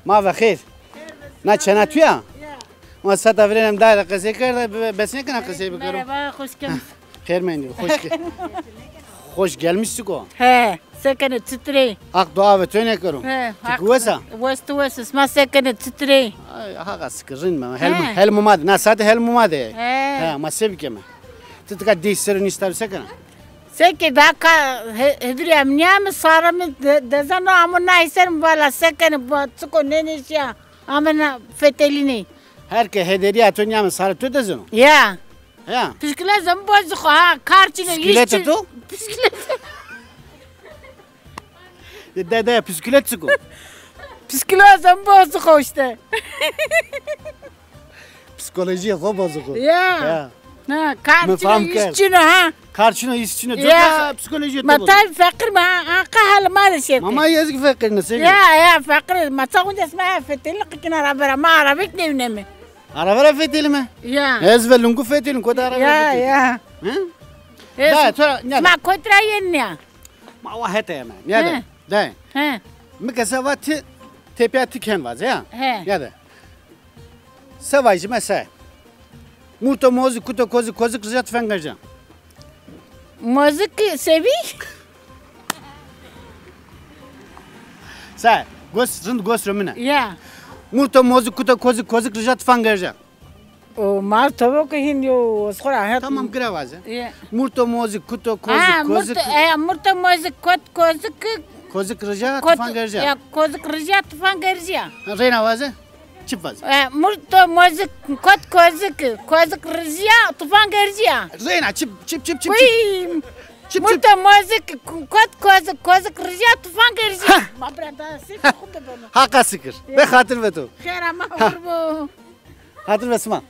ما بخیر نه چنه تویا ما ستا فرینم داره قصه کرده بس نکنه قصه بکرم مرحبا خوش geldin. خیر مندی خوش gelmişsin ko He, sekene titre. ak dua ve töne kırım He, kuwasa west sma sekene titre. ha sıkırın mı hel mumad na sade hel mumad ha ma sevkeme tıtka değiştirin isterse kana Seke daka hedriyam niyam saramı dezano amına iserim bala sekene batsuko nenişya amına fetelini. herke hederiye tönya mı sarı tödezin Ya. ya Psikolojim bozuk ha karçını Psikolete tu? Psikolete. dede psikolojik sıkı Psikolojim bozuk işte. psikoloji o bozuk Ya. Ha Mı faham karçını kar. işçini ha. karşına işçine Ya. psikoloji o ما تعرف فقر ما قهل ما لشيء mama yazık fakir nasıl يا فقر ما تاخذ اسمها فتلك كنا ربنا ما عرفت نمي arabara feteli mi يا ezvelungu fetelin koda arabara يا da tora ما كتر ينيا ma wahete hemen ya da da ها mikasa tepe tiken var ya ها ya da savaycı mesela murto mozu kuto kozu kızat fengaja موزك سبي sa gos romina يا murto mozu kuto kozu kızat fengaja وما تبوك هنديو وصخرة tamam gravazı يا murto mozu kuto مرت مرت موزك kozu kızat fengaja يا كوزك رجعت فانجرجيا reyna vazı çip vazı مرت موزك كوزك رجع تفانجرجيا reyna çip وي Çip, مرت موزك كوزك رجع تفانجرجيا ما بردا سيف خد بالو haka sıkır ve hatır ve tu خير ما هربو hatır ve sıma